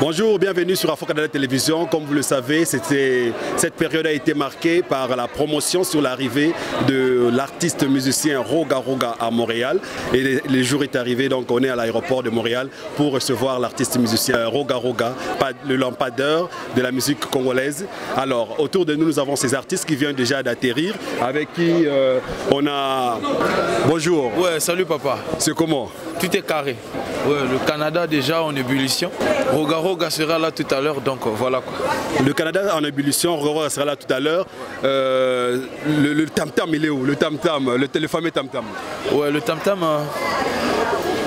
Bonjour, bienvenue sur Afro Canada Télévision. Comme vous le savez, cette période a été marquée par la promotion sur l'arrivée de l'artiste musicien Roga Roga à Montréal. Et le jour est arrivé, donc on est à l'aéroport de Montréal pour recevoir l'artiste musicien Roga Roga, le lampadaire de la musique congolaise. Alors, autour de nous, nous avons ces artistes qui viennent déjà d'atterrir, avec qui on a... Bonjour. Ouais, salut papa. C'est comment? Tout est carré. Ouais, le Canada déjà en ébullition. Roga Roga sera là tout à l'heure, donc voilà quoi. Le Canada en ébullition, Roga Roga sera là tout à l'heure. Le tam-tam, il est où? Le tam-tam, le fameux tam-tam. Ouais, le tam-tam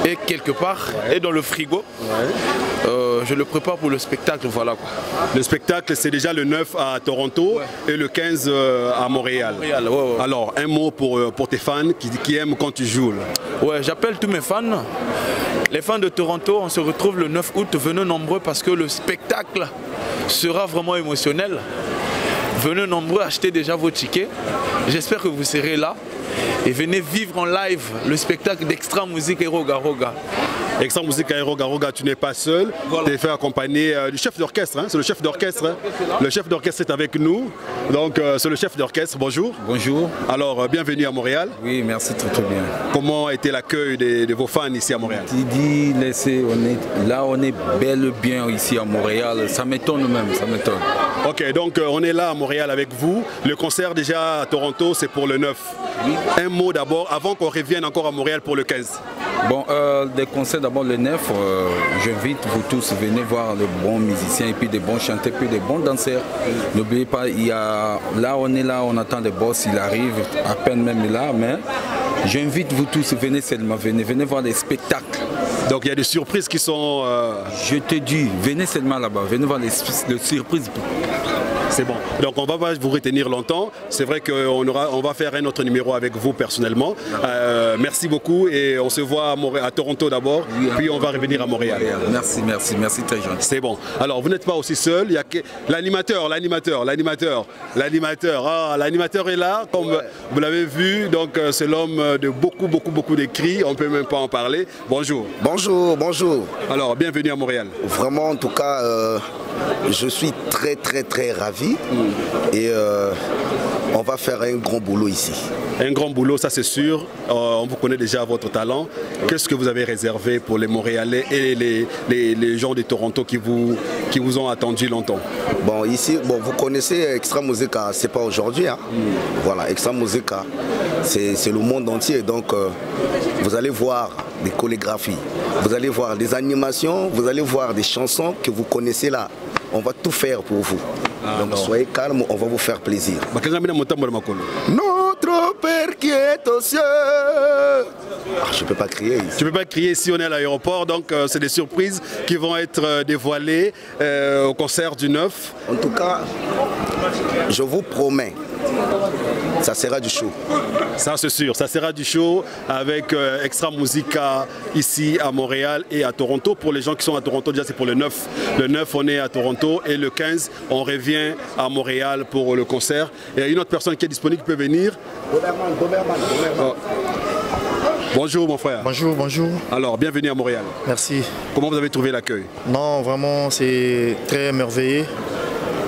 est quelque part, est dans le frigo. Ouais. Je le prépare pour le spectacle, voilà quoi. Le spectacle, c'est déjà le 9 à Toronto, ouais, et le 15 à Montréal. Ouais, ouais. Alors, un mot pour tes fans qui aiment quand tu joues là. Ouais, j'appelle tous mes fans. Les fans de Toronto, on se retrouve le 9 août. Venez nombreux parce que le spectacle sera vraiment émotionnel. Venez nombreux, achetez déjà vos tickets. J'espère que vous serez là. Et venez vivre en live le spectacle d'Extra Musique et Roga Roga. Extra Musique et Roga Roga, tu n'es pas seul. Voilà. Tu es fait accompagner du chef d'orchestre. Hein? C'est le chef d'orchestre. Hein? Le chef d'orchestre est avec nous. Donc c'est le chef d'orchestre. Bonjour. Bonjour. Alors bienvenue à Montréal. Oui, merci, très bien. Comment a été l'accueil de vos fans ici à Montréal? Didi, on est bel et bien ici à Montréal. Ça m'étonne même, ça m'étonne. Ok, donc on est là à Montréal avec vous. Le concert déjà à Toronto, c'est pour le 9. Oui. Un mot d'abord, avant qu'on revienne encore à Montréal pour le 15. Bon, des concerts d'abord le 9, j'invite vous tous, venez voir les bons musiciens et puis des bons chanteurs, puis des bons danseurs. N'oubliez pas, là on attend le boss, il arrive, à peine même là, mais j'invite vous tous, venez seulement, venez voir les spectacles. Donc il y a des surprises qui sont... Je te dis, venez seulement là-bas, venez voir les surprises. C'est bon. Donc on va pas vous retenir longtemps. C'est vrai qu'on va faire un autre numéro avec vous personnellement. Merci beaucoup et on se voit à Toronto d'abord, oui, puis on va revenir à Montréal. Merci très gentil. C'est bon. Alors vous n'êtes pas aussi seul. Il y a l'animateur. Ah, l'animateur est là, comme vous l'avez vu. Donc c'est l'homme de beaucoup d'écrits. On ne peut même pas en parler. Bonjour. Bonjour. Alors bienvenue à Montréal. Vraiment, en tout cas, je suis très ravi. Et on va faire un grand boulot ici. Un grand boulot, ça c'est sûr. On vous connaît déjà votre talent. Qu'est-ce que vous avez réservé pour les Montréalais et les gens de Toronto qui vous ont attendu longtemps? Bon, ici, vous connaissez Extra Musica, c'est pas aujourd'hui. Hein. Voilà, Extra Musica, c'est le monde entier. Donc, vous allez voir des chorégraphies, vous allez voir des animations, vous allez voir des chansons que vous connaissez là. On va tout faire pour vous. Donc soyez calme, on va vous faire plaisir. Notre Père qui est aux cieux. Je ne peux pas crier ici. Tu ne peux pas crier ici, on est à l'aéroport, donc c'est des surprises qui vont être dévoilées au concert du 9. En tout cas, je vous promets, ça sera du show. Ça c'est sûr, ça sera du show avec Extra Musica ici à Montréal et à Toronto. Pour les gens qui sont à Toronto, déjà c'est pour le 9. Le 9 on est à Toronto et le 15 on revient à Montréal pour le concert. Et une autre personne qui est disponible peut venir. Doberman. Oh. Bonjour mon frère. Bonjour. Alors bienvenue à Montréal. Merci. Comment vous avez trouvé l'accueil? Non, vraiment c'est très merveilleux.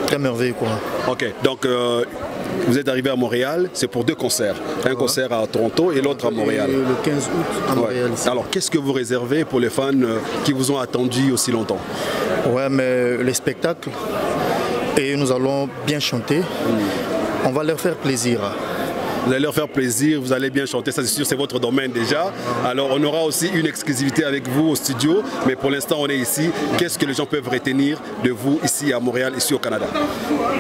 Très merveilleux quoi. Ok, donc vous êtes arrivé à Montréal, c'est pour deux concerts. Un concert à Toronto et l'autre à Montréal. Le 15 août à Montréal. Ici. Alors qu'est-ce que vous réservez pour les fans qui vous ont attendu aussi longtemps? Ouais, mais les spectacles, et nous allons bien chanter. On va leur faire plaisir. Vous allez leur faire plaisir, vous allez bien chanter, ça c'est sûr, c'est votre domaine déjà. Alors on aura aussi une exclusivité avec vous au studio, mais pour l'instant on est ici. Qu'est-ce que les gens peuvent retenir de vous ici à Montréal, ici au Canada?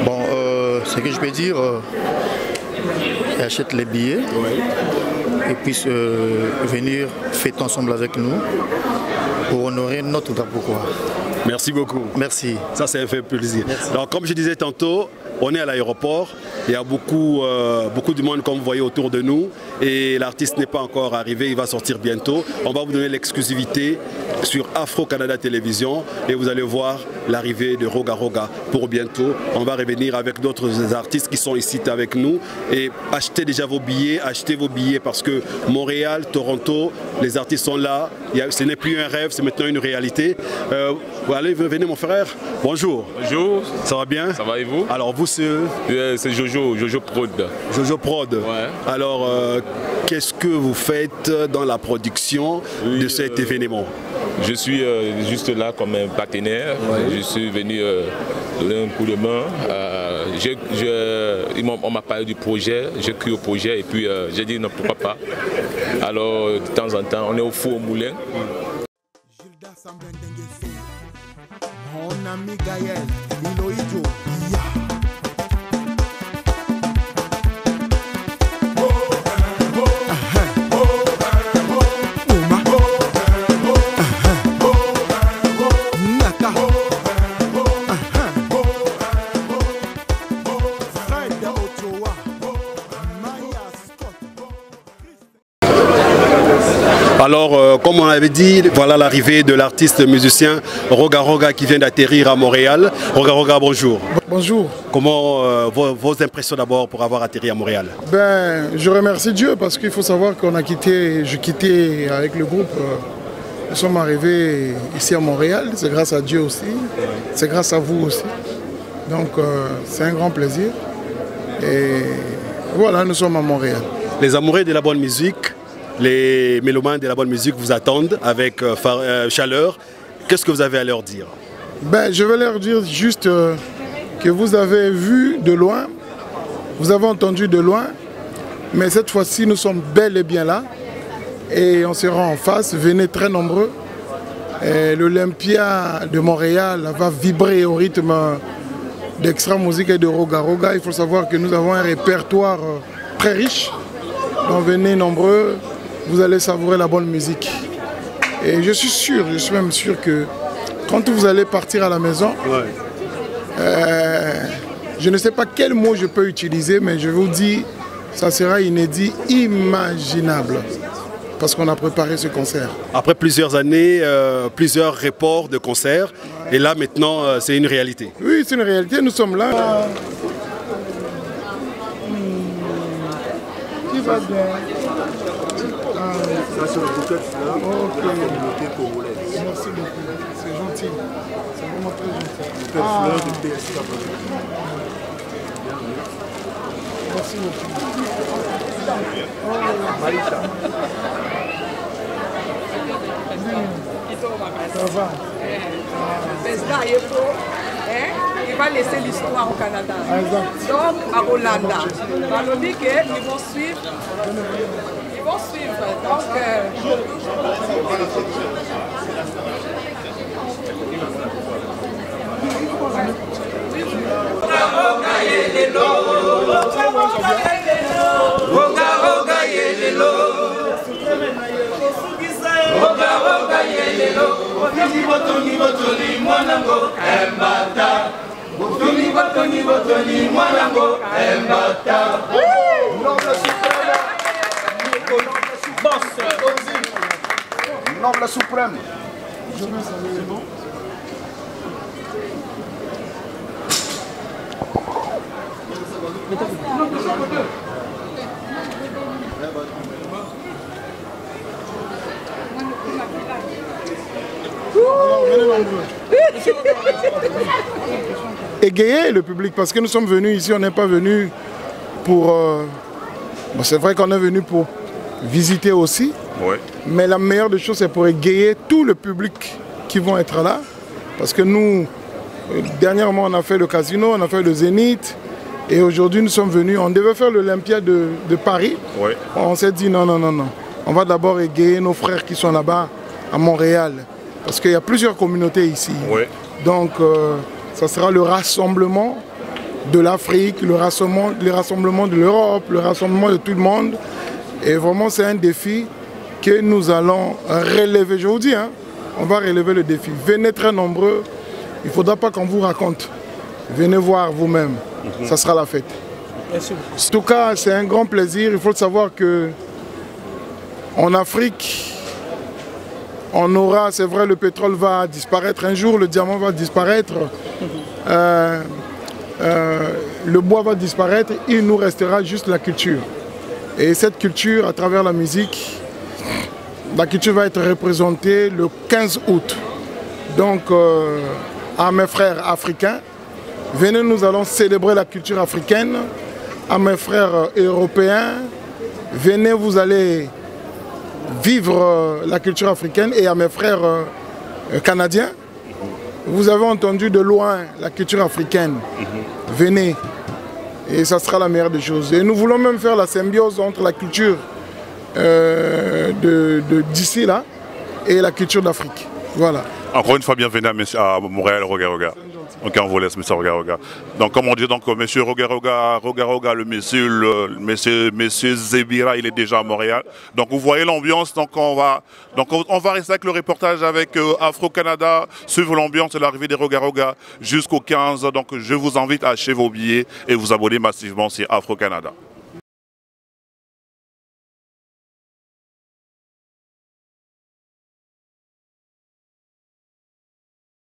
Bon, ce que je peux dire, ils achètent les billets et puissent venir fêter ensemble avec nous pour honorer notre drapeau. Merci beaucoup. Merci. Ça c'est un fait plaisir. Merci. Alors comme je disais tantôt, on est à l'aéroport, il y a beaucoup de monde comme vous voyez autour de nous et l'artiste n'est pas encore arrivé, il va sortir bientôt. On va vous donner l'exclusivité sur Afro-Canada Télévision et vous allez voir l'arrivée de Roga Roga pour bientôt. On va revenir avec d'autres artistes qui sont ici avec nous et achetez déjà vos billets, achetez vos billets parce que Montréal, Toronto, les artistes sont là. Ce n'est plus un rêve, c'est maintenant une réalité. Allez, venez mon frère. Bonjour. Bonjour. Ça va bien? Ça va et vous? Alors vous c'est Jojo Prod. Jojo Prod. Ouais. Alors qu'est-ce que vous faites dans la production de cet événement? Je suis juste là comme un partenaire. Ouais. Je suis venu donner un coup de main. On m'a parlé du projet, j'ai cru au projet et puis j'ai dit non, pourquoi pas. Alors de temps en temps, on est au four au moulin. Mon ami Gaël, Iloïdjo, Alors, comme on avait dit, voilà l'arrivée de l'artiste musicien Roga Roga qui vient d'atterrir à Montréal. Roga Roga, bonjour. Bonjour. Comment vos impressions d'abord pour avoir atterri à Montréal? Ben, je remercie Dieu parce qu'il faut savoir qu'on a quitté, je quittais avec le groupe. Nous sommes arrivés ici à Montréal, c'est grâce à Dieu aussi, c'est grâce à vous aussi. Donc, c'est un grand plaisir. Et voilà, nous sommes à Montréal. Les amoureux de la bonne musique, les mélomanes de la bonne musique vous attendent avec chaleur. Qu'est-ce que vous avez à leur dire? Ben, je vais leur dire juste que vous avez vu de loin, vous avez entendu de loin, mais cette fois-ci nous sommes bel et bien là et on sera en face. Venez très nombreux. L'Olympia de Montréal va vibrer au rythme d'Extra Musique et de Roga Roga. Il faut savoir que nous avons un répertoire très riche. Donc venez nombreux. Vous allez savourer la bonne musique. Et je suis même sûr que quand vous allez partir à la maison, je ne sais pas quel mot je peux utiliser, mais je vous dis, ça sera inédit, imaginable, parce qu'on a préparé ce concert. Après plusieurs années, plusieurs reports de concerts, et là maintenant, c'est une réalité. Oui, c'est une réalité, nous sommes là. Qui va bien? Ça, c'est le bouquet là, de la communauté congolaise. Merci beaucoup, c'est gentil. C'est vraiment très gentil. Bouquet fleur de PSK. Merci beaucoup. Ça va. Il va laisser l'histoire au Canada. Exact. Donc, à Hollanda. On dit qu'ils vont suivre. Ils vont suivre. Donc, Noble suprême. Je vais saluer. C'est bon? Égayer le public parce que nous sommes venus ici, on n'est pas venu pour... Bon, c'est vrai qu'on est venu pour visiter aussi, mais la meilleure des choses c'est pour égayer tout le public qui vont être là parce que nous, dernièrement on a fait le casino, on a fait le Zénith et aujourd'hui nous sommes venus, on devait faire l'Olympia de Paris, on s'est dit non, on va d'abord égayer nos frères qui sont là-bas à Montréal. Parce qu'il y a plusieurs communautés ici. Donc, ça sera le rassemblement de l'Afrique, le rassemblement de l'Europe, le rassemblement de tout le monde. Et vraiment, c'est un défi que nous allons relever. Je vous dis, hein, on va relever le défi. Venez très nombreux. Il ne faudra pas qu'on vous raconte. Venez voir vous-même. ça sera la fête. En tout cas, c'est un grand plaisir. Il faut le savoir que en Afrique, on aura, c'est vrai, le pétrole va disparaître un jour, le diamant va disparaître, le bois va disparaître, il nous restera juste la culture. Et cette culture, à travers la musique, la culture va être représentée le 15 août. Donc, à mes frères africains, venez, nous allons célébrer la culture africaine. À mes frères européens, venez, vous allez vivre la culture africaine. Et à mes frères canadiens, vous avez entendu de loin la culture africaine. Venez, et ça sera la meilleure des choses. Et nous voulons même faire la symbiose entre la culture d'ici là et la culture d'Afrique. Voilà. Encore une fois, bienvenue à Montréal, Roga Roga. Ok, on vous laisse, monsieur Roga Roga. Donc, comme on dit, donc, monsieur Roga Roga, le monsieur Zebira, il est déjà à Montréal. Donc, vous voyez l'ambiance. Donc, on va rester avec le reportage avec Afro-Canada, suivre l'ambiance de l'arrivée des Roga Roga jusqu'au 15. Donc, je vous invite à acheter vos billets et vous abonner massivement sur Afro-Canada.